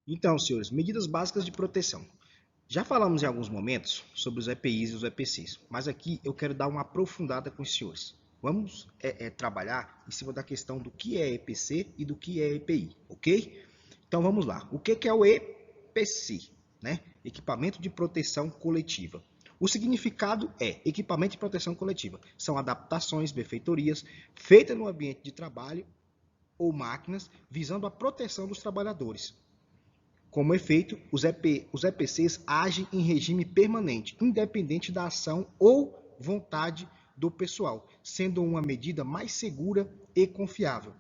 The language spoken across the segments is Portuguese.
Então, senhores, medidas básicas de proteção. Já falamos em alguns momentos sobre os EPIs e os EPCs, mas aqui eu quero dar uma aprofundada com os senhores. Vamos trabalhar em cima da questão do que é EPC e do que é EPI, ok? Então vamos lá. O que é o EPC? Né? Equipamento de proteção coletiva. O significado é equipamento de proteção coletiva. São adaptações, benfeitorias feitas no ambiente de trabalho ou máquinas visando a proteção dos trabalhadores. Como efeito, os EPCs agem em regime permanente, independente da ação ou vontade do pessoal, sendo uma medida mais segura e confiável.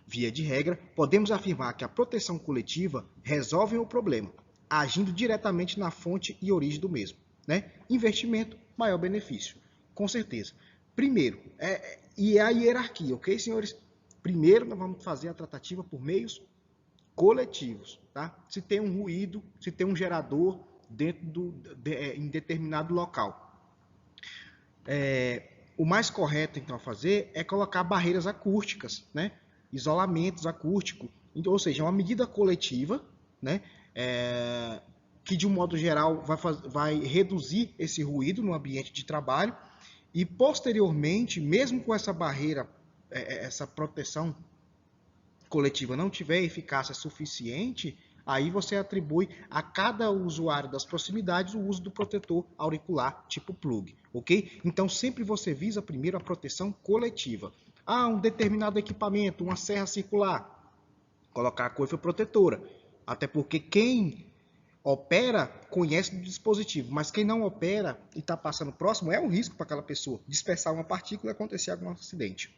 Via de regra, podemos afirmar que a proteção coletiva resolve o problema, agindo diretamente na fonte e origem do mesmo. Né? Investimento, maior benefício. Com certeza. Primeiro, e a hierarquia, ok, senhores? Primeiro, nós vamos fazer a tratativa por meios coletivos, tá? Se tem um ruído, se tem um gerador em determinado local. O mais correto, então, a fazer é colocar barreiras acústicas, né? Isolamentos acústicos, ou seja, uma medida coletiva, né? Que de um modo geral vai reduzir esse ruído no ambiente de trabalho e posteriormente, mesmo com essa barreira, essa proteção coletiva não tiver eficácia suficiente, aí você atribui a cada usuário das proximidades o uso do protetor auricular tipo plug, ok? Então sempre você visa primeiro a proteção coletiva. Ah, um determinado equipamento, uma serra circular, colocar a coifa protetora, até porque quem opera conhece do dispositivo, mas quem não opera e está passando próximo é um risco para aquela pessoa dispersar uma partícula e acontecer algum acidente.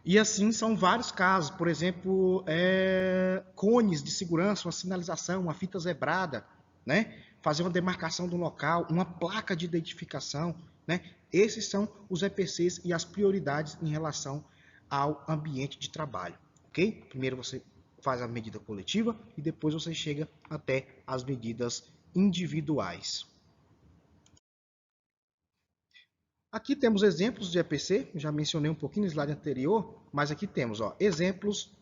E assim são vários casos, por exemplo, cones de segurança, uma sinalização, uma fita zebrada, né? Fazer uma demarcação do local, uma placa de identificação, né? Esses são os EPCs e as prioridades em relação ao ambiente de trabalho, ok? Primeiro você faz a medida coletiva e depois você chega até as medidas individuais. Aqui temos exemplos de EPC, já mencionei um pouquinho no slide anterior, mas aqui temos exemplos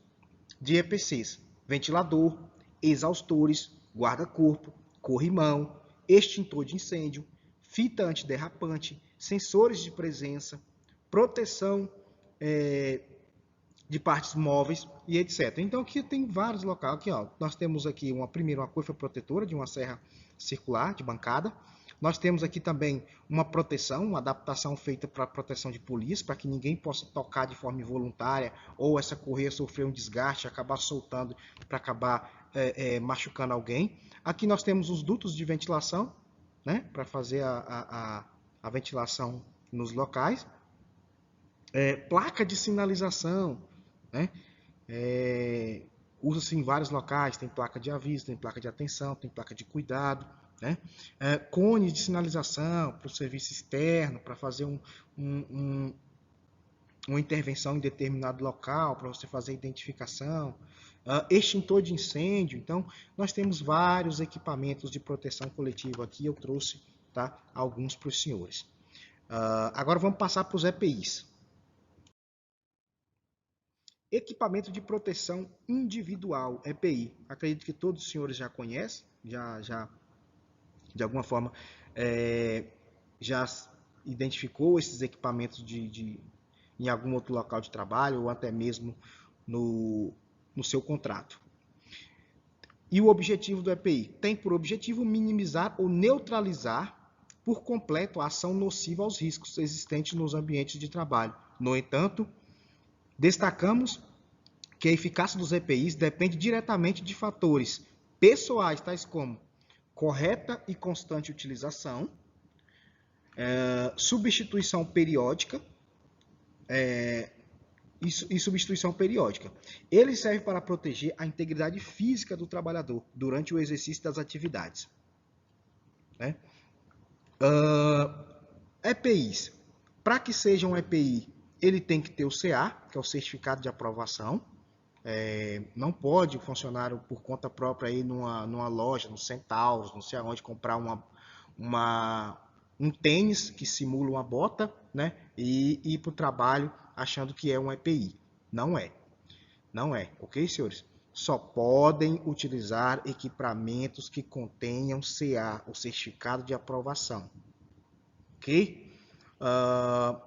de EPCs: ventilador, exaustores, guarda-corpo, corrimão, extintor de incêndio, fita antiderrapante, sensores de presença, proteção de partes móveis e etc. Então aqui tem vários locais. Aqui, nós temos aqui primeiro uma coifa protetora de uma serra circular de bancada. Nós temos aqui também uma proteção, uma adaptação feita para proteção de polícia, para que ninguém possa tocar de forma involuntária ou essa correia sofrer um desgaste, acabar soltando para acabar machucando alguém. Aqui nós temos os dutos de ventilação, né, para fazer a ventilação nos locais. Placa de sinalização, né? Usa-se em vários locais, tem placa de aviso, tem placa de atenção, tem placa de cuidado, né? Cones de sinalização para o serviço externo, para fazer uma intervenção em determinado local, para você fazer identificação, extintor de incêndio. Então, nós temos vários equipamentos de proteção coletiva aqui, eu trouxe, tá, alguns para os senhores. Agora vamos passar para os EPIs. Equipamento de proteção individual, EPI. Acredito que todos os senhores já conhecem, já de alguma forma já identificou esses equipamentos em algum outro local de trabalho ou até mesmo no seu contrato. E o objetivo do EPI? Tem por objetivo minimizar ou neutralizar por completo a ação nociva aos riscos existentes nos ambientes de trabalho. No entanto, destacamos que a eficácia dos EPIs depende diretamente de fatores pessoais, tais como correta e constante utilização, substituição periódica e substituição periódica. Ele serve para proteger a integridade física do trabalhador durante o exercício das atividades. Né? EPIs. Para que seja um EPI, ele tem que ter o CA, que é o Certificado de Aprovação. Não pode o funcionário, por conta própria, ir numa loja, no Centaurus, não sei aonde, comprar um tênis que simula uma bota, né, e ir para o trabalho achando que é um EPI. Não é. Não é, ok, senhores? só podem utilizar equipamentos que contenham CA, o certificado de aprovação, ok? Uh,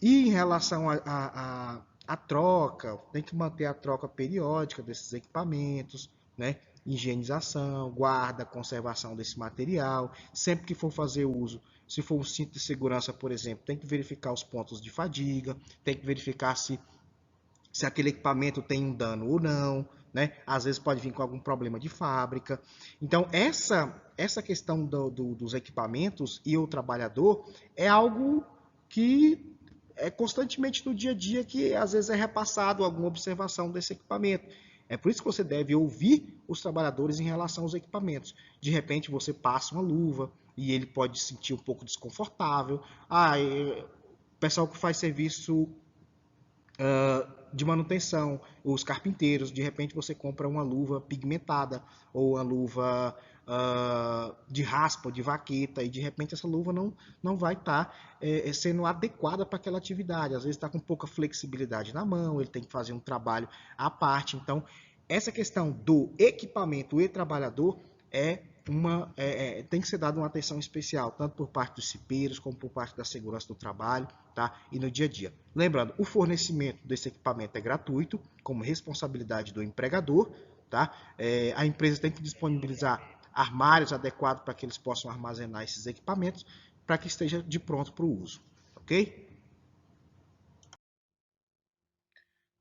e em relação à troca, tem que manter a troca periódica desses equipamentos, né? Higienização, guarda, conservação desse material. Sempre que for fazer uso, se for um cinto de segurança, por exemplo, tem que verificar os pontos de fadiga, tem que verificar se aquele equipamento tem um dano ou não, né? Às vezes pode vir com algum problema de fábrica. Então, essa questão dos equipamentos e o trabalhador é algo que é constantemente no dia a dia que às vezes é repassado alguma observação desse equipamento. É por isso que você deve ouvir os trabalhadores em relação aos equipamentos. De repente você passa uma luva e ele pode se sentir um pouco desconfortável. O pessoal que faz serviço de manutenção, os carpinteiros, de repente você compra uma luva pigmentada ou uma luva de raspa, de vaqueta, e de repente essa luva não vai estar sendo adequada para aquela atividade. Às vezes está com pouca flexibilidade na mão, ele tem que fazer um trabalho à parte. Então, essa questão do equipamento e trabalhador tem que ser dada uma atenção especial, tanto por parte dos cipeiros, como por parte da segurança do trabalho, tá? E no dia a dia. Lembrando, o fornecimento desse equipamento é gratuito, como responsabilidade do empregador, tá? A empresa tem que disponibilizar armários adequados para que eles possam armazenar esses equipamentos, para que esteja de pronto para o uso, ok?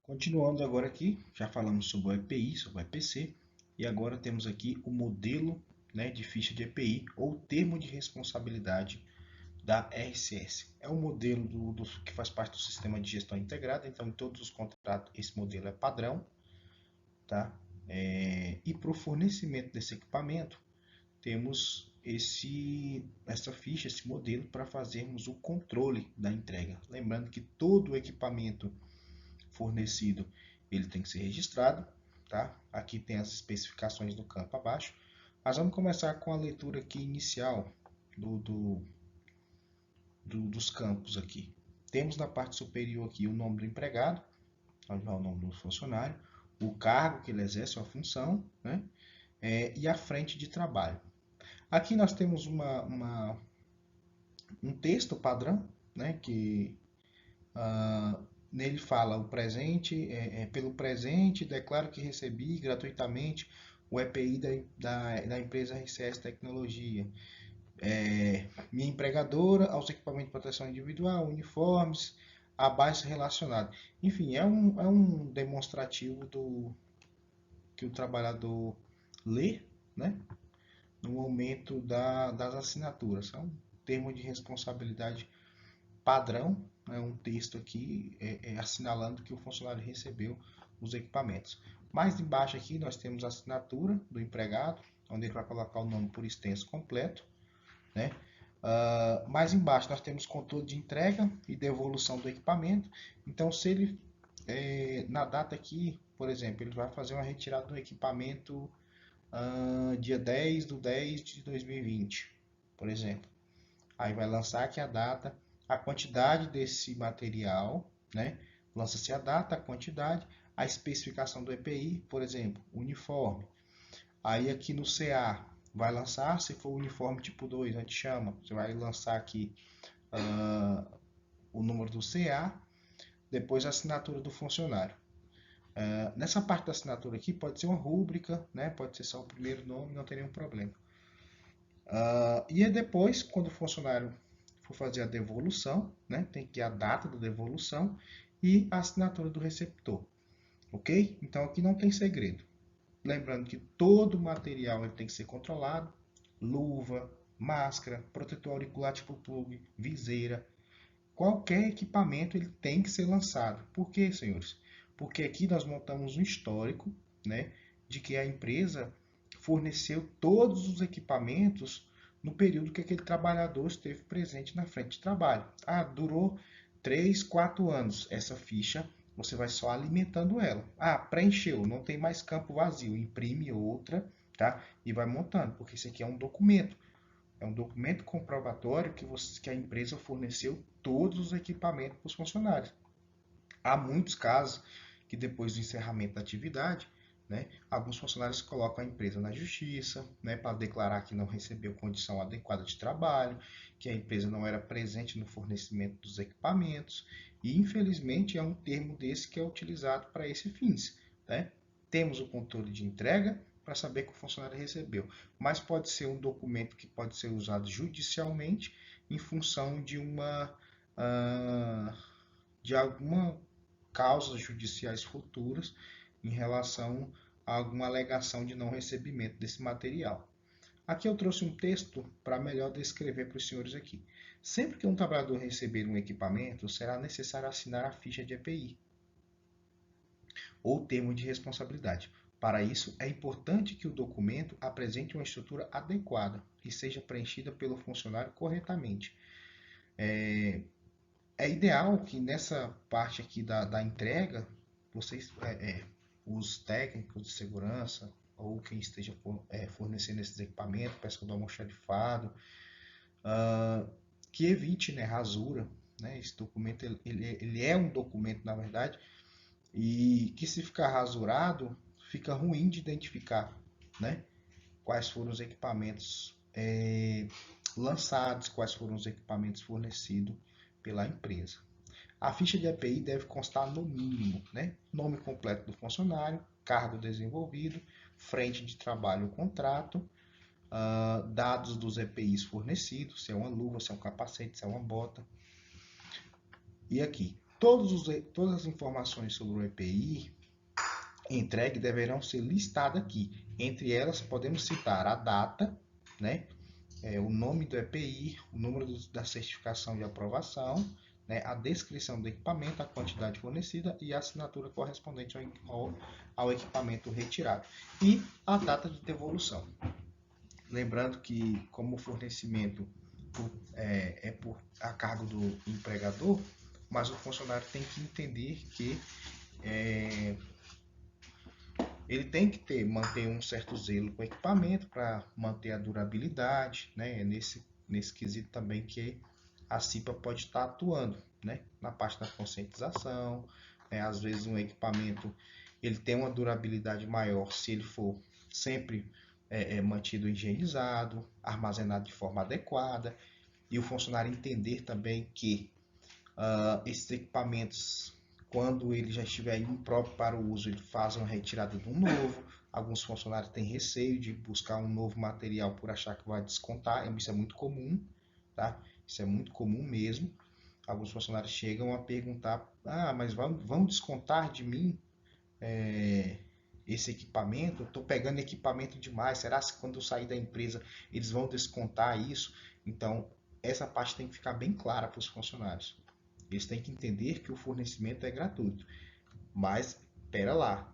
Continuando agora aqui, já falamos sobre o EPI, sobre o EPC, e agora temos aqui o modelo, né, de ficha de EPI, ou termo de responsabilidade da RCS. É um modelo que faz parte do sistema de gestão integrada, então em todos os contratos esse modelo é padrão, tá? E para o fornecimento desse equipamento, temos essa ficha, esse modelo, para fazermos o controle da entrega. Lembrando que todo o equipamento fornecido ele tem que ser registrado, tá? Aqui tem as especificações do campo abaixo. Mas vamos começar com a leitura aqui inicial dos campos aqui. Temos na parte superior aqui o nome do empregado, onde vai o nome do funcionário, o cargo que ele exerce, a função, né? E a frente de trabalho. Aqui nós temos um texto padrão, né? Que nele fala o presente, pelo presente, declaro que recebi gratuitamente o EPI da empresa RCS Tecnologia. Minha empregadora, aos equipamentos de proteção individual, uniformes, abaixo relacionado. Enfim, é um demonstrativo que o trabalhador lê, né, no momento das assinaturas. É um termo de responsabilidade padrão, né, um texto aqui assinalando que o funcionário recebeu os equipamentos. Mais embaixo aqui nós temos a assinatura do empregado, onde ele vai colocar o nome por extenso completo, né? Mais embaixo nós temos controle de entrega e devolução do equipamento. Então, se ele, na data aqui, por exemplo, ele vai fazer uma retirada do equipamento dia 10/10/2020, por exemplo. Aí vai lançar aqui a data, a quantidade desse material, né? Lança-se a data, a quantidade, a especificação do EPI, por exemplo, uniforme. Aí aqui no CA vai lançar, se for uniforme tipo 2, a gente chama, você vai lançar aqui o número do CA, depois a assinatura do funcionário. Nessa parte da assinatura aqui pode ser uma rúbrica, né? Pode ser só o primeiro nome, não tem nenhum problema. E aí depois, quando o funcionário for fazer a devolução, né? Tem que ir a data da devolução e a assinatura do receptor, ok? Então aqui não tem segredo. Lembrando que todo material ele tem que ser controlado, luva, máscara, protetor auricular tipo plug, viseira, qualquer equipamento ele tem que ser lançado. Por quê, senhores? Porque aqui nós montamos um histórico, né, de que a empresa forneceu todos os equipamentos no período que aquele trabalhador esteve presente na frente de trabalho. Durou 3, 4 anos essa ficha, você vai só alimentando ela. Preencheu, não tem mais campo vazio, imprime outra, tá? E vai montando, porque isso aqui é um documento. É um documento comprobatório que a empresa forneceu todos os equipamentos para os funcionários. Há muitos casos que depois do encerramento da atividade, né? Alguns funcionários colocam a empresa na justiça, né, para declarar que não recebeu condição adequada de trabalho, que a empresa não era presente no fornecimento dos equipamentos, e infelizmente é um termo desse que é utilizado para esse fins, né? Temos o controle de entrega para saber que o funcionário recebeu, mas pode ser um documento que pode ser usado judicialmente em função de de alguma causas judiciais futuras em relação a alguma alegação de não recebimento desse material. Aqui eu trouxe um texto para melhor descrever para os senhores aqui. Sempre que um trabalhador receber um equipamento, será necessário assinar a ficha de EPI ou termo de responsabilidade. Para isso, é importante que o documento apresente uma estrutura adequada e seja preenchida pelo funcionário corretamente. É ideal que nessa parte aqui da entrega, vocês, os técnicos de segurança ou quem esteja fornecendo esses equipamentos, pessoal do almoxarifado, que evite, né, rasura. Né? Esse documento ele é um documento, na verdade, e que se ficar rasurado, fica ruim de identificar, né? Quais foram os equipamentos lançados, quais foram os equipamentos fornecidos pela empresa. A ficha de EPI deve constar no mínimo, né? Nome completo do funcionário, cargo desenvolvido, frente de trabalho ou contrato, dados dos EPIs fornecidos, se é uma luva, se é um capacete, se é uma bota. E aqui, todas as informações sobre o EPI entregue deverão ser listadas aqui. Entre elas, podemos citar a data, né? O nome do EPI, o número da certificação de aprovação, né? A descrição do equipamento, a quantidade fornecida e a assinatura correspondente ao equipamento retirado. E a data de devolução. Lembrando que, como o fornecimento é por a cargo do empregador, mas o funcionário tem que entender que ele tem que manter um certo zelo com o equipamento para manter a durabilidade, né? É nesse quesito também que a CIPA pode estar atuando, né? Na parte da conscientização, né? Às vezes um equipamento ele tem uma durabilidade maior se ele for sempre mantido higienizado, armazenado de forma adequada, e o funcionário entender também que esses equipamentos, quando ele já estiver impróprio para o uso, ele faz uma retirada de um novo. Alguns funcionários têm receio de buscar um novo material por achar que vai descontar. Isso é muito comum, tá? Isso é muito comum mesmo. Alguns funcionários chegam a perguntar: mas vão descontar de mim esse equipamento? Eu estou pegando equipamento demais. Será que quando eu sair da empresa eles vão descontar isso? Então, essa parte tem que ficar bem clara para os funcionários. Eles têm que entender que o fornecimento é gratuito. Mas, espera lá,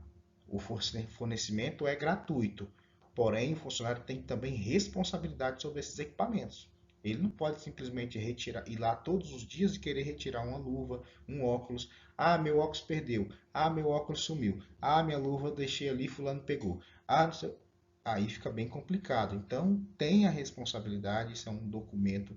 o fornecimento é gratuito. Porém, o funcionário tem também responsabilidade sobre esses equipamentos. Ele não pode simplesmente ir lá todos os dias e querer retirar uma luva, um óculos. Ah, meu óculos perdeu. Ah, meu óculos sumiu. Ah, minha luva deixei ali, fulano pegou. Ah, não sei. Aí fica bem complicado. Então, tem a responsabilidade, isso é um documento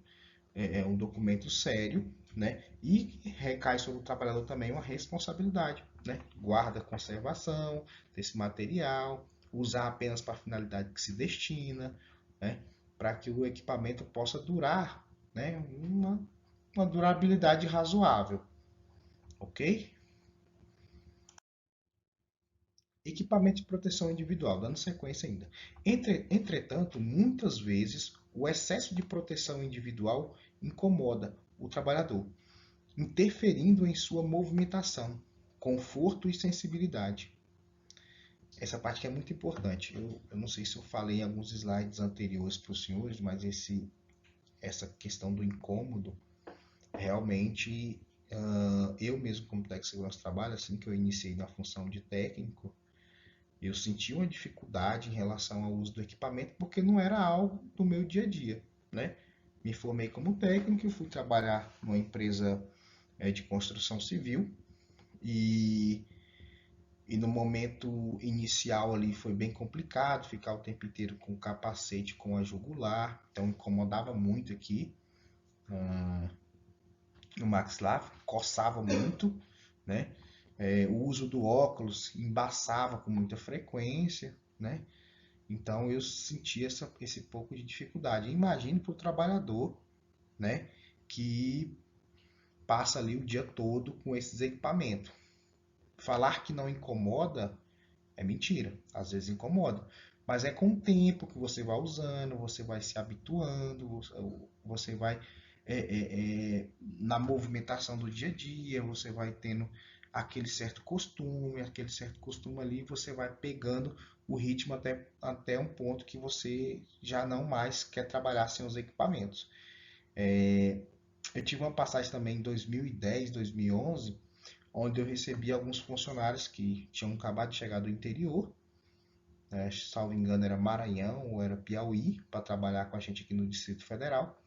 sério, né? E recai sobre o trabalhador também uma responsabilidade, né? Guarda, conservação desse material, usar apenas para a finalidade que se destina, né? Para que o equipamento possa durar, né? Uma durabilidade razoável, ok? Equipamento de proteção individual, dando sequência ainda. Entretanto, muitas vezes o excesso de proteção individual incomoda o trabalhador, interferindo em sua movimentação, conforto e sensibilidade. Essa parte que é muito importante. Eu não sei se eu falei em alguns slides anteriores para os senhores, mas essa questão do incômodo, realmente, eu mesmo como técnico de segurança do trabalho, assim que eu iniciei na função de técnico, eu senti uma dificuldade em relação ao uso do equipamento porque não era algo do meu dia a dia, né? Me formei como técnico e fui trabalhar numa empresa de construção civil e, e no momento inicial ali foi bem complicado ficar o tempo inteiro com o capacete com a jugular, então incomodava muito aqui no maxilar, coçava muito, né? O uso do óculos embaçava com muita frequência, né? Então eu senti esse pouco de dificuldade. Imagine para o trabalhador, né, que passa ali o dia todo com esses equipamentos. Falar que não incomoda é mentira, às vezes incomoda. Mas é com o tempo que você vai usando, você vai se habituando, você vai na movimentação do dia a dia, você vai tendo aquele certo costume ali, você vai pegando o ritmo até um ponto que você já não mais quer trabalhar sem os equipamentos. Eu tive uma passagem também em 2010, 2011, onde eu recebi alguns funcionários que tinham acabado de chegar do interior, né, salvo engano era Maranhão ou era Piauí, para trabalhar com a gente aqui no Distrito Federal.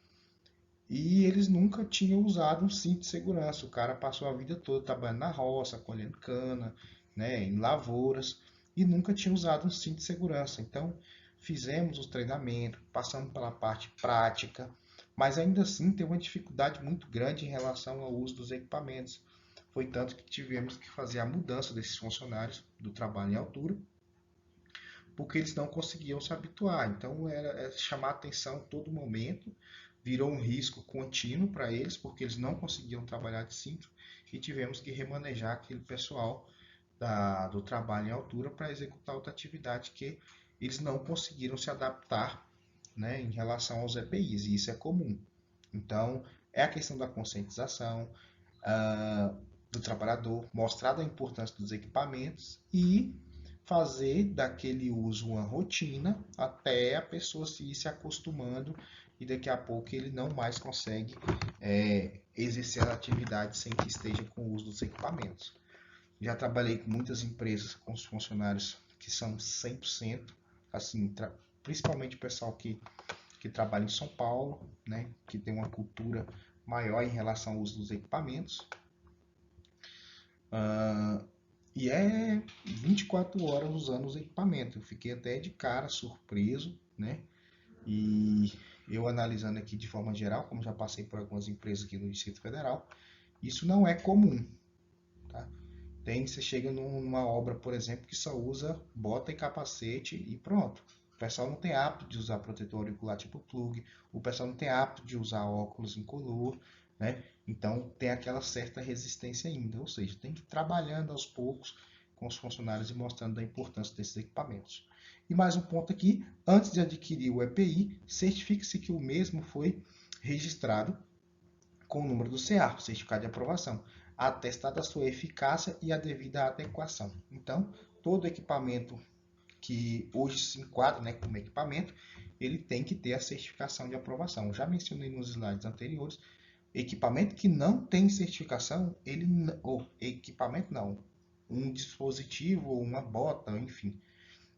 E eles nunca tinham usado um cinto de segurança. O cara passou a vida toda trabalhando na roça, colhendo cana, né, em lavouras, e nunca tinha usado um cinto de segurança. Então, fizemos o treinamento, passamos pela parte prática, mas ainda assim tem uma dificuldade muito grande em relação ao uso dos equipamentos. Foi tanto que tivemos que fazer a mudança desses funcionários do trabalho em altura, porque eles não conseguiam se habituar. Então era chamar atenção a todo momento, virou um risco contínuo para eles, porque eles não conseguiam trabalhar de cinto e tivemos que remanejar aquele pessoal do trabalho em altura para executar outra atividade que eles não conseguiram se adaptar, né, em relação aos EPIs, e isso é comum. Então, é a questão da conscientização, do trabalhador, mostrar a importância dos equipamentos e fazer daquele uso uma rotina até a pessoa se ir se acostumando e daqui a pouco ele não mais consegue exercer a atividade sem que esteja com o uso dos equipamentos. Já trabalhei com muitas empresas com os funcionários que são 100%, assim, principalmente o pessoal que trabalha em São Paulo, né, que tem uma cultura maior em relação ao uso dos equipamentos. Ah, e é 24 horas usando os equipamentos. Eu fiquei até de cara surpreso, né? E eu analisando aqui de forma geral, como já passei por algumas empresas aqui no Distrito Federal, isso não é comum, tá? Você chega numa obra, por exemplo, que só usa bota e capacete e pronto. O pessoal não tem hábito de usar protetor auricular tipo plug, o pessoal não tem hábito de usar óculos incolor, né? Então tem aquela certa resistência ainda, ou seja, tem que ir trabalhando aos poucos com os funcionários e mostrando a importância desses equipamentos. E mais um ponto aqui, antes de adquirir o EPI, certifique-se que o mesmo foi registrado com o número do CA, certificado de aprovação, atestada a sua eficácia e a devida adequação. Então, todo equipamento que hoje se enquadra, né, como equipamento, ele tem que ter a certificação de aprovação. Eu já mencionei nos slides anteriores, equipamento que não tem certificação, ou equipamento não, um dispositivo ou uma bota, enfim,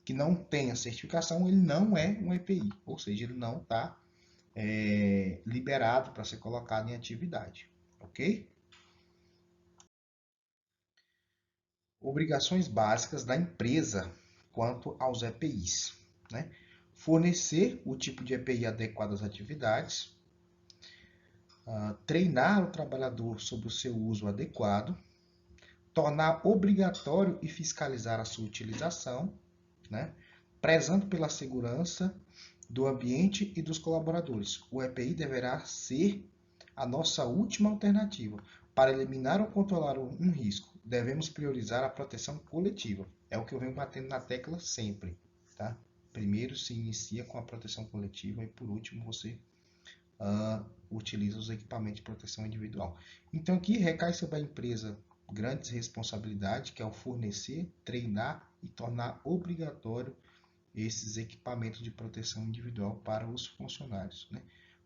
que não tenha certificação, ele não é um EPI, ou seja, ele não está liberado para ser colocado em atividade, ok? Obrigações básicas da empresa quanto aos EPIs, né? Fornecer o tipo de EPI adequado às atividades, treinar o trabalhador sobre o seu uso adequado, tornar obrigatório e fiscalizar a sua utilização, né? Prezando pela segurança do ambiente e dos colaboradores. O EPI deverá ser a nossa última alternativa. Para eliminar ou controlar um risco, devemos priorizar a proteção coletiva. É o que eu venho batendo na tecla sempre. Tá? Primeiro se inicia com a proteção coletiva e por último você utiliza os equipamentos de proteção individual. Então aqui recai sobre a empresa grandes responsabilidades, que é o fornecer, treinar e tornar obrigatório esses equipamentos de proteção individual para os funcionários. Né?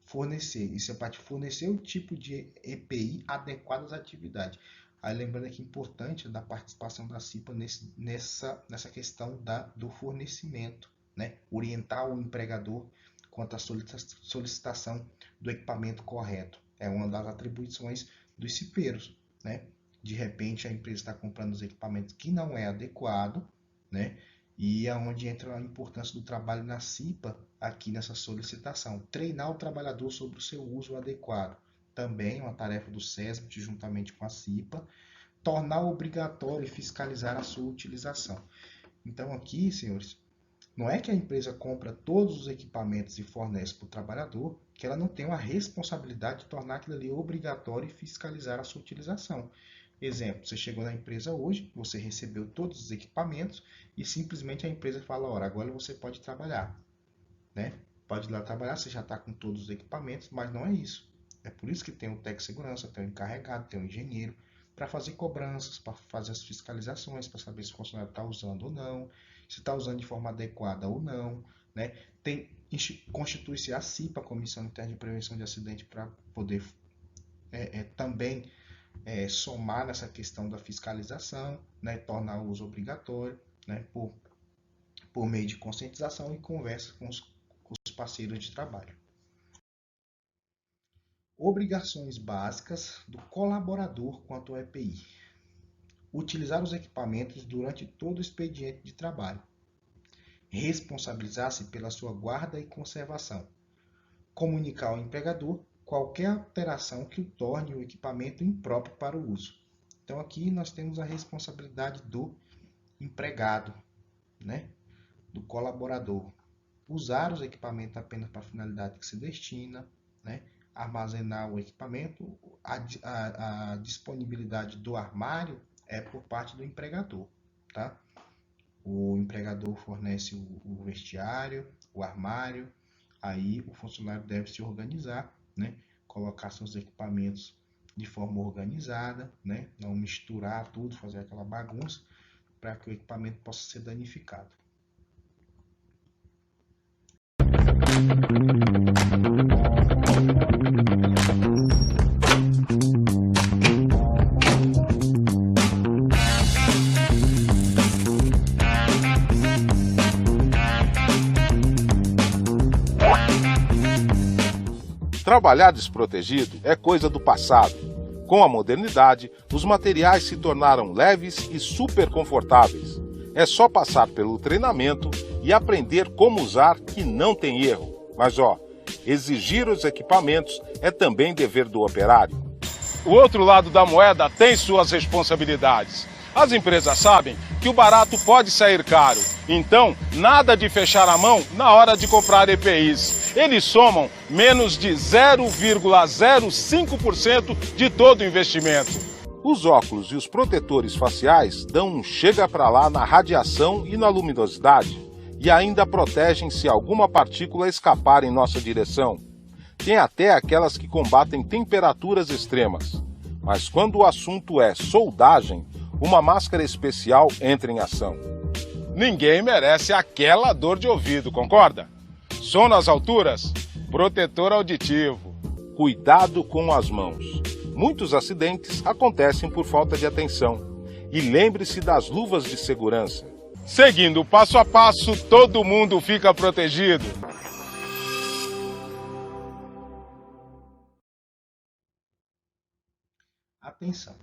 Fornecer, isso é para fornecer o tipo de EPI adequado às atividades. Aí lembrando que é importante da participação da CIPA nessa questão do fornecimento, né? Orientar o empregador quanto à solicitação do equipamento correto. É uma das atribuições dos cipeiros, né? De repente a empresa está comprando os equipamentos que não é adequado, né? E é onde entra a importância do trabalho na CIPA aqui nessa solicitação. Treinar o trabalhador sobre o seu uso adequado. Também é uma tarefa do SESMIT juntamente com a CIPA, tornar obrigatório fiscalizar a sua utilização. Então aqui, senhores, não é que a empresa compra todos os equipamentos e fornece para o trabalhador, que ela não tem uma responsabilidade de tornar aquilo ali obrigatório e fiscalizar a sua utilização. Exemplo, você chegou na empresa hoje, você recebeu todos os equipamentos e simplesmente a empresa fala, ora, agora você pode trabalhar, né? Pode ir lá trabalhar, você já está com todos os equipamentos, mas não é isso. É por isso que tem o técnico de segurança, tem o encarregado, tem o engenheiro, para fazer cobranças, para fazer as fiscalizações, para saber se o funcionário está usando ou não, se está usando de forma adequada ou não, né? Constitui-se a CIPA, a Comissão Interna de Prevenção de Acidente, para poder também somar nessa questão da fiscalização, né? Tornar o uso obrigatório, né? Por meio de conscientização e conversa com os parceiros de trabalho. Obrigações básicas do colaborador quanto ao EPI. Utilizar os equipamentos durante todo o expediente de trabalho. Responsabilizar-se pela sua guarda e conservação. Comunicar ao empregador qualquer alteração que o torne o equipamento impróprio para o uso. Então aqui nós temos a responsabilidade do empregado, né? Do colaborador. Usar os equipamentos apenas para a finalidade que se destina, né? Armazenar o equipamento, a disponibilidade do armário é por parte do empregador, tá? O empregador fornece o vestiário, o armário, aí o funcionário deve se organizar, né? Colocar seus equipamentos de forma organizada, né? Não misturar tudo, fazer aquela bagunça, para que o equipamento possa ser danificado. Trabalhar desprotegido é coisa do passado. Com a modernidade, os materiais se tornaram leves e super confortáveis. É só passar pelo treinamento e aprender como usar que não tem erro. Mas exigir os equipamentos é também dever do operário. O outro lado da moeda tem suas responsabilidades. As empresas sabem que o barato pode sair caro, então nada de fechar a mão na hora de comprar EPIs. Eles somam menos de 0,05% de todo o investimento. Os óculos e os protetores faciais dão um chega pra lá na radiação e na luminosidade e ainda protegem se alguma partícula escapar em nossa direção. Tem até aquelas que combatem temperaturas extremas. Mas quando o assunto é soldagem, uma máscara especial entra em ação. Ninguém merece aquela dor de ouvido, concorda? Som nas alturas, protetor auditivo. Cuidado com as mãos. Muitos acidentes acontecem por falta de atenção. E lembre-se das luvas de segurança. Seguindo passo a passo, todo mundo fica protegido. Atenção!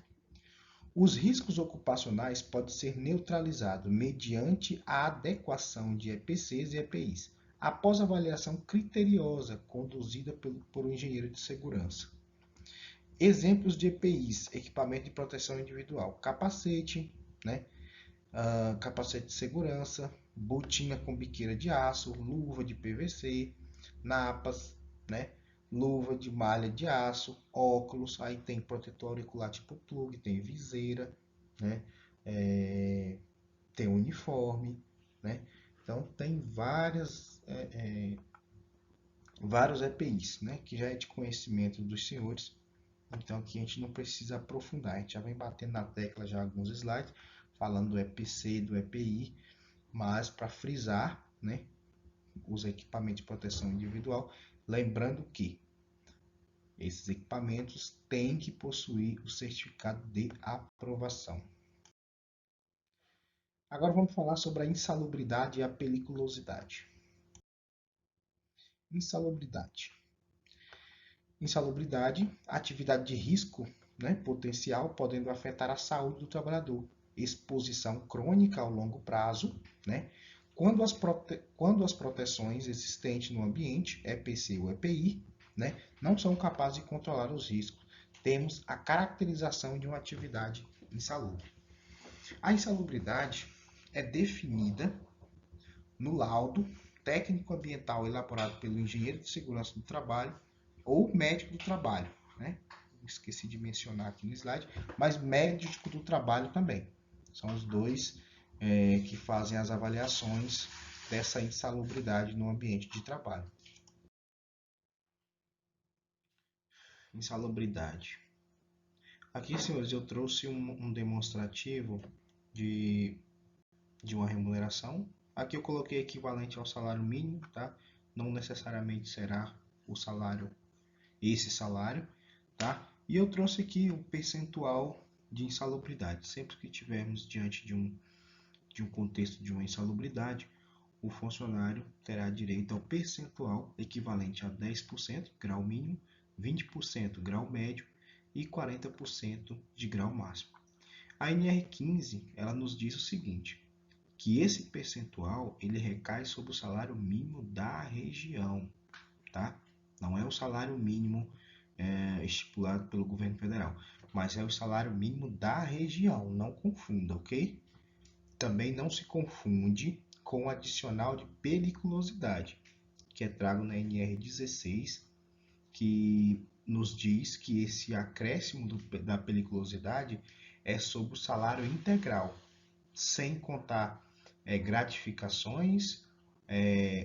Os riscos ocupacionais podem ser neutralizados mediante a adequação de EPCs e EPIs, após avaliação criteriosa conduzida por um engenheiro de segurança. Exemplos de EPIs, equipamento de proteção individual, capacete, né? Capacete de segurança, botina com biqueira de aço, luva de PVC, napas, né? Luva de malha de aço, óculos, aí tem protetor auricular tipo plug, tem viseira, né? Tem uniforme, né? Então tem vários EPIs, né? Que já é de conhecimento dos senhores, então aqui a gente não precisa aprofundar, a gente já vem batendo na tecla já alguns slides, falando do EPC, do EPI, mas para frisar, né? Os equipamentos de proteção individual, lembrando que esses equipamentos têm que possuir o certificado de aprovação. Agora vamos falar sobre a insalubridade e a periculosidade. Insalubridade. Insalubridade, atividade de risco, né, potencial, podendo afetar a saúde do trabalhador. Exposição crônica ao longo prazo, né? Quando as proteções existentes no ambiente, EPC ou EPI, né, não são capazes de controlar os riscos, temos a caracterização de uma atividade insalubre. A insalubridade é definida no laudo técnico ambiental elaborado pelo engenheiro de segurança do trabalho ou médico do trabalho, né? Esqueci de mencionar aqui no slide, mas médico do trabalho também. São os dois que fazem as avaliações dessa insalubridade no ambiente de trabalho. Insalubridade. Aqui, senhores, eu trouxe um demonstrativo de uma remuneração. Aqui eu coloquei equivalente ao salário mínimo, tá? Não necessariamente será o salário, esse salário, tá? E eu trouxe aqui o percentual de insalubridade. Sempre que tivermos diante de um contexto de uma insalubridade, o funcionário terá direito ao percentual equivalente a 10%, grau mínimo, 20% grau médio e 40% de grau máximo. A NR15, ela nos diz o seguinte, que esse percentual ele recai sobre o salário mínimo da região, tá? Não é o salário mínimo estipulado pelo governo federal, mas é o salário mínimo da região, não confunda, ok? Também não se confunde com o adicional de periculosidade, que é trago na NR16, que nos diz que esse acréscimo da periculosidade é sobre o salário integral, sem contar gratificações,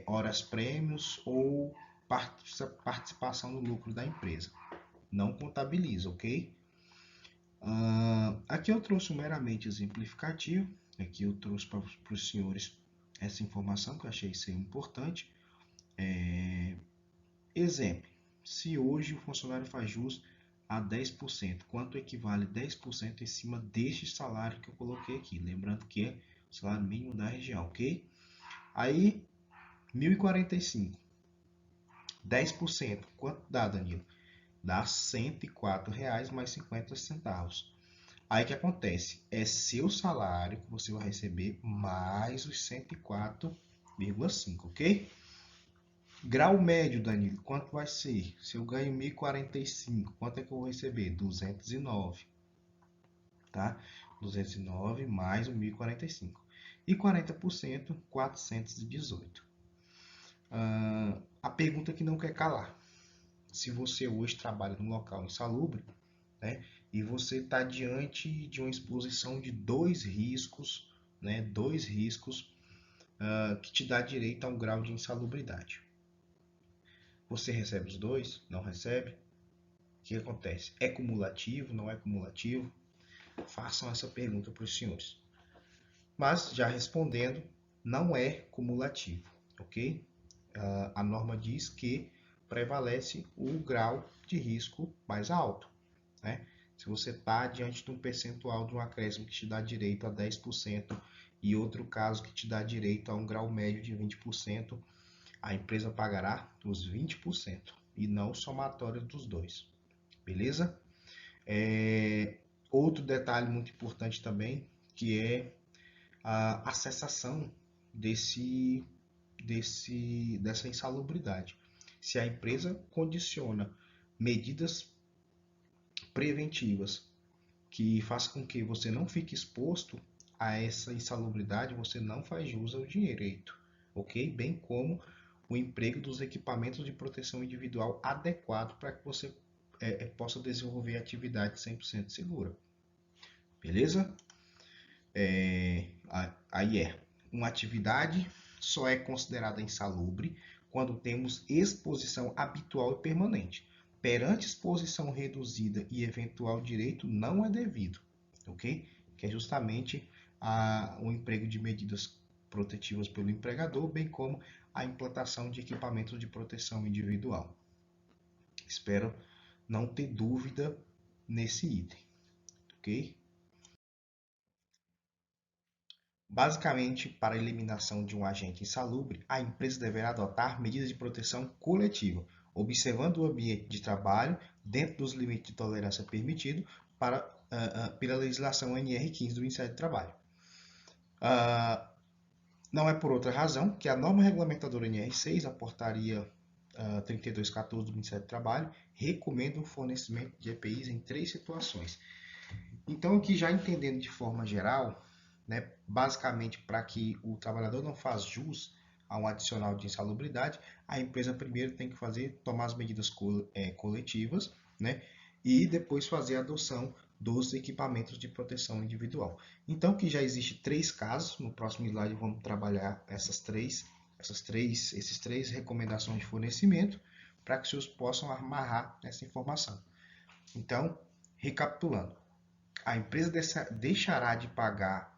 horas prêmios ou participação no lucro da empresa. Não contabiliza, ok? Aqui eu trouxe um meramente exemplificativo. Aqui eu trouxe para os senhores essa informação que eu achei ser importante. Exemplo, se hoje o funcionário faz jus a 10%, quanto equivale 10% em cima deste salário que eu coloquei aqui? Lembrando que é o salário mínimo da região, ok? Aí, 1.045. 10%, quanto dá, Danilo? Dá R$ 104,50 mais 50 centavos. Aí o que acontece? É seu salário que você vai receber mais os 104,5, ok? Grau médio, Danilo, quanto vai ser? Se eu ganho 1.045, quanto é que eu vou receber? 209, tá? 209 mais o 1.045. E 40%, 418. A pergunta que não quer calar. Se você hoje trabalha num local insalubre, né? E você está diante de uma exposição de dois riscos, né? Dois riscos que te dá direito a um grau de insalubridade. Você recebe os dois? Não recebe? O que acontece? É cumulativo? Não é cumulativo? Façam essa pergunta para os senhores. Mas, já respondendo, não é cumulativo, ok? A norma diz que prevalece o grau de risco mais alto, né? Se você está diante de um percentual de um acréscimo que te dá direito a 10% e outro caso que te dá direito a um grau médio de 20%, a empresa pagará os 20% e não o somatório dos dois, beleza? Outro detalhe muito importante também, que é a cessação dessa insalubridade. Se a empresa condiciona medidas preventivas que façam com que você não fique exposto a essa insalubridade, você não faz jus ao direito, ok? Bem como o emprego dos equipamentos de proteção individual adequado para que você possa desenvolver atividade 100% segura. Beleza? Aí uma atividade só é considerada insalubre quando temos exposição habitual e permanente. Perante exposição reduzida e eventual direito não é devido, ok? Que é justamente o emprego de medidas protetivas pelo empregador, bem como a implantação de equipamentos de proteção individual. Espero não ter dúvida nesse item, ok? Basicamente, para a eliminação de um agente insalubre, a empresa deverá adotar medidas de proteção coletiva, observando o ambiente de trabalho dentro dos limites de tolerância permitidos pela legislação NR15 do Ministério do Trabalho. Não é por outra razão que a norma regulamentadora NR6, a portaria 3214 do Ministério do Trabalho, recomenda o fornecimento de EPIs em 3 situações. Então, aqui já entendendo de forma geral, né, basicamente para que o trabalhador não faça jus a um adicional de insalubridade, a empresa primeiro tem que tomar as medidas coletivas, né, e depois fazer a adoção dos equipamentos de proteção individual. Então, que já existe 3 casos, no próximo slide vamos trabalhar esses três recomendações de fornecimento para que os senhores possam amarrar essa informação. Então, recapitulando, a empresa deixará de pagar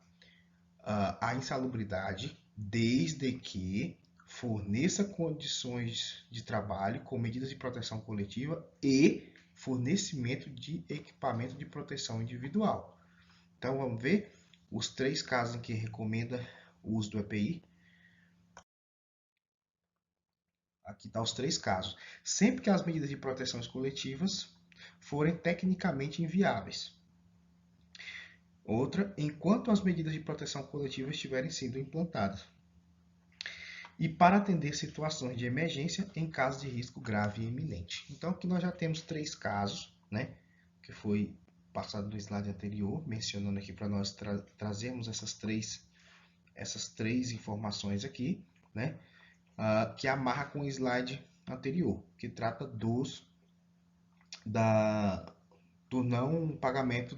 a insalubridade desde que forneça condições de trabalho com medidas de proteção coletiva e fornecimento de equipamento de proteção individual. Então, vamos ver os 3 casos em que recomenda o uso do EPI. Aqui estão os 3 casos. Sempre que as medidas de proteção coletivas forem tecnicamente inviáveis. Outra, enquanto as medidas de proteção coletiva estiverem sendo implantadas. E para atender situações de emergência em caso de risco grave e iminente. Então, aqui nós já temos 3 casos, né, que foi passado no slide anterior, mencionando aqui para nós trazermos essas três informações aqui, né, que amarra com o slide anterior, que trata do não pagamento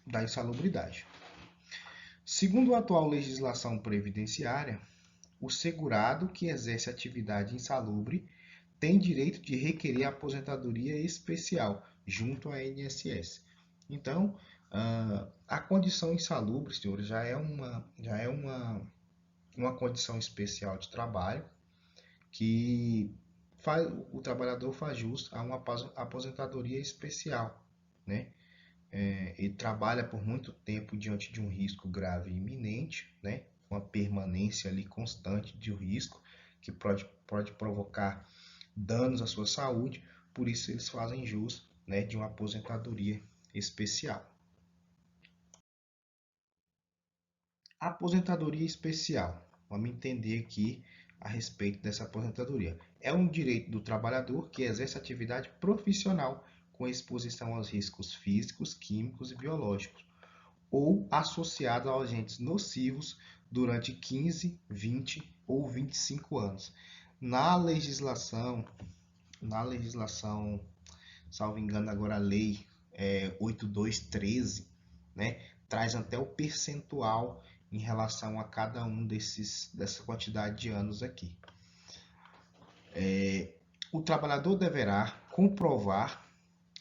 da insalubridade. Segundo a atual legislação previdenciária, o segurado que exerce atividade insalubre tem direito de requerer aposentadoria especial junto à INSS. Então, a condição insalubre, senhores, já é uma condição especial de trabalho que o trabalhador faz jus a uma aposentadoria especial, né? Ele trabalha por muito tempo diante de um risco grave e iminente, né? Uma permanência ali constante de risco que pode provocar danos à sua saúde, por isso eles fazem jus, né, de uma aposentadoria especial. Aposentadoria especial. Vamos entender aqui a respeito dessa aposentadoria. É um direito do trabalhador que exerce atividade profissional com exposição aos riscos físicos, químicos e biológicos, ou associado a agentes nocivos durante 15, 20 ou 25 anos. Na legislação, salvo engano agora a lei 8213, né, traz até o percentual em relação a cada um dessa quantidade de anos aqui. O trabalhador deverá comprovar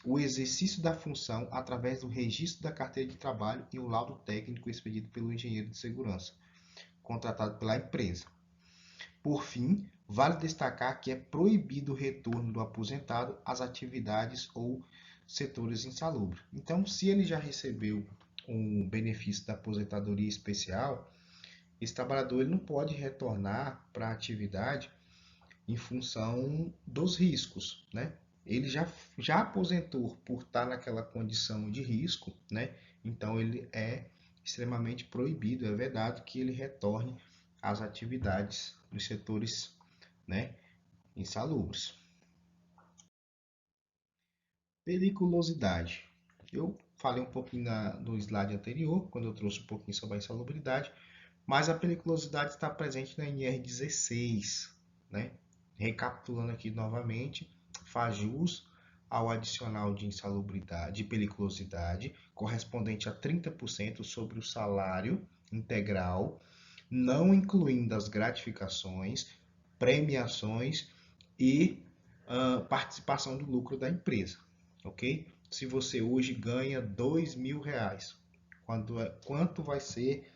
o exercício da função através do registro da carteira de trabalho e o laudo técnico expedido pelo engenheiro de segurança, contratado pela empresa. Por fim, vale destacar que é proibido o retorno do aposentado às atividades ou setores insalubres. Então, se ele já recebeu um benefício da aposentadoria especial, esse trabalhador ele não pode retornar para a atividade em função dos riscos, né? Ele já aposentou por estar naquela condição de risco, né? Então ele é extremamente proibido, é vedado que ele retorne às atividades dos setores, né, insalubres. Periculosidade. Eu falei um pouquinho no slide anterior, quando eu trouxe um pouquinho sobre a insalubridade, mas a periculosidade está presente na NR16, né? Recapitulando aqui novamente, faz jus ao adicional de insalubridade, de periculosidade, correspondente a 30% sobre o salário integral, não incluindo as gratificações, premiações e participação do lucro da empresa, ok? Se você hoje ganha R$2.000, quanto vai ser,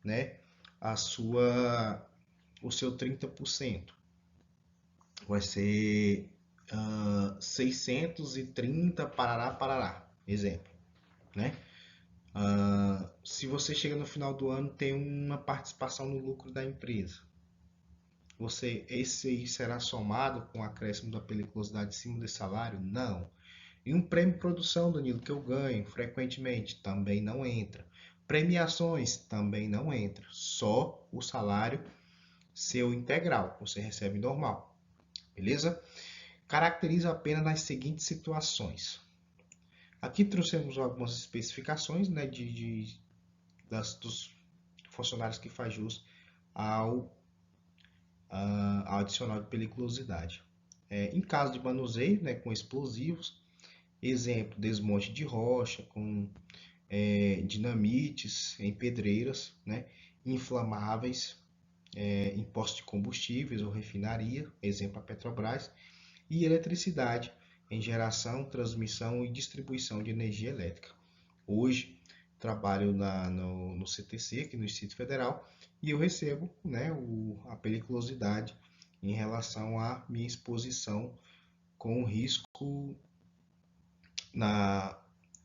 né, o seu 30%? Vai ser 630 parará, exemplo, né? Se você chega no final do ano tem uma participação no lucro da empresa, esse aí será somado com o acréscimo da periculosidade em cima desse salário? Não. E um prêmio de produção, Danilo, que eu ganho frequentemente, também não entra. Premiações também não entra. Só o salário seu integral, você recebe normal. Beleza? Caracteriza apenas nas seguintes situações: Aqui trouxemos algumas especificações, né, dos funcionários que faz jus ao adicional de periculosidade. Em caso de manuseio, né, com explosivos, exemplo, desmonte de rocha, com dinamites em pedreiras, né, inflamáveis, em postos de combustíveis ou refinaria, exemplo a Petrobras, e eletricidade em geração, transmissão e distribuição de energia elétrica. Hoje trabalho no CTC, aqui no Distrito Federal, e eu recebo, né, a periculosidade em relação à minha exposição com o risco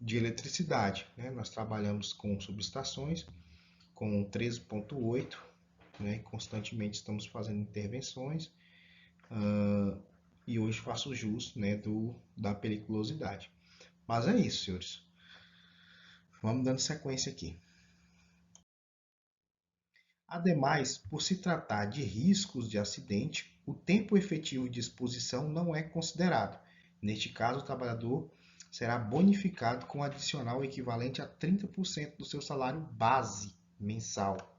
de eletricidade. Né? Nós trabalhamos com subestações com 13.8, né? Constantemente estamos fazendo intervenções e hoje faço jus, né, da periculosidade. Mas é isso, senhores. Vamos dando sequência aqui. Ademais, por se tratar de riscos de acidente, o tempo efetivo de exposição não é considerado. Neste caso, o trabalhador será bonificado com adicional equivalente a 30% do seu salário base mensal,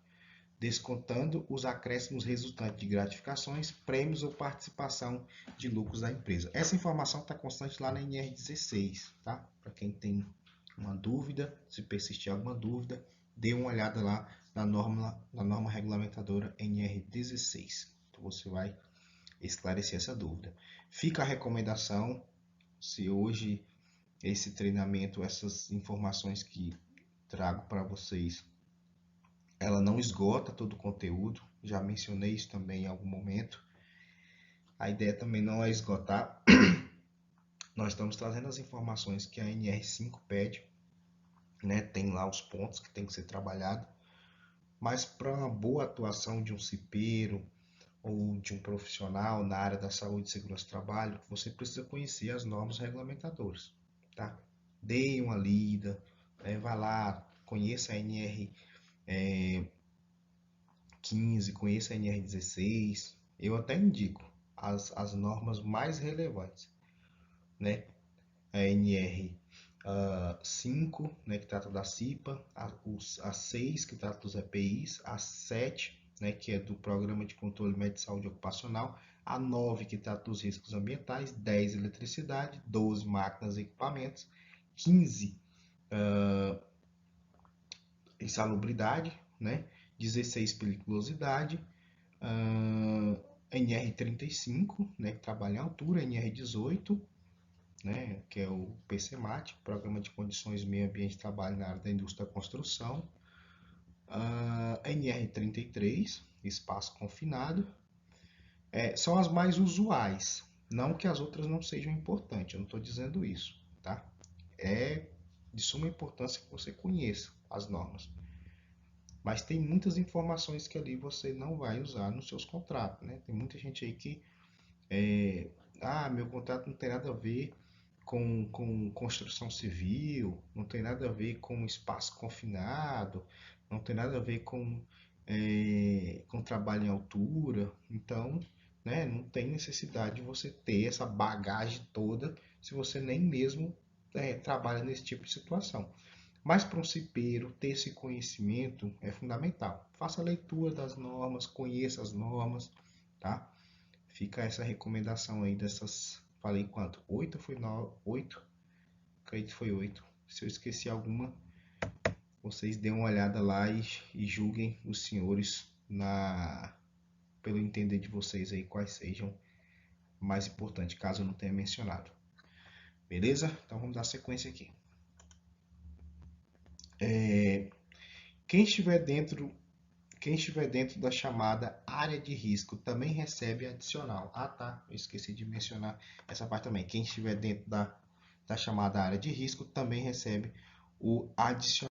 descontando os acréscimos resultantes de gratificações, prêmios ou participação de lucros da empresa. Essa informação está constante lá na NR16, tá? Para quem tem uma dúvida, se persistir alguma dúvida, dê uma olhada lá na norma regulamentadora NR16. Então você vai esclarecer essa dúvida. Fica a recomendação, se hoje esse treinamento, essas informações que trago para vocês, ela não esgota todo o conteúdo, já mencionei isso também em algum momento. A ideia também não é esgotar. Nós estamos trazendo as informações que a NR5 pede, né? Tem lá os pontos que tem que ser trabalhado, mas para uma boa atuação de um cipeiro ou de um profissional na área da saúde e segurança do trabalho, você precisa conhecer as normas regulamentadoras, tá? Dê uma lida, vá lá, conheça a NR 15, conheça a NR16. Eu até indico as normas mais relevantes, né? A NR 5, né, que trata da CIPA, a 6, que trata dos EPIs, a 7, né, que é do Programa de Controle Médio de Saúde Ocupacional, a 9, que trata dos riscos ambientais, 10, eletricidade, 12, máquinas e equipamentos, 15, insalubridade, né, 16, periculosidade, NR35, né, que trabalha em altura, NR18, né, que é o PCMAT, Programa de Condições Meio Ambiente de Trabalho na área da Indústria da Construção, NR33, Espaço Confinado, são as mais usuais, não que as outras não sejam importantes, eu não estou dizendo isso, tá? É de suma importância que você conheça as normas, mas tem muitas informações que ali você não vai usar nos seus contratos, né? Tem muita gente aí que meu contrato não tem nada a ver com construção civil, não tem nada a ver com espaço confinado, não tem nada a ver com trabalho em altura. Então, né, não tem necessidade de você ter essa bagagem toda se você nem mesmo trabalha nesse tipo de situação. Mas para um cipeiro, ter esse conhecimento é fundamental. Faça a leitura das normas, conheça as normas, tá? Fica essa recomendação aí dessas. Falei quanto? 8 ou foi 9? 8? Acredito que foi 8. Se eu esqueci alguma, vocês dêem uma olhada lá e julguem os senhores pelo entender de vocês aí quais sejam mais importantes, caso eu não tenha mencionado. Beleza? Então vamos dar sequência aqui. Quem estiver dentro da chamada área de risco também recebe adicional. Ah, tá. Eu esqueci de mencionar essa parte também. Quem estiver dentro da chamada área de risco também recebe o adicional.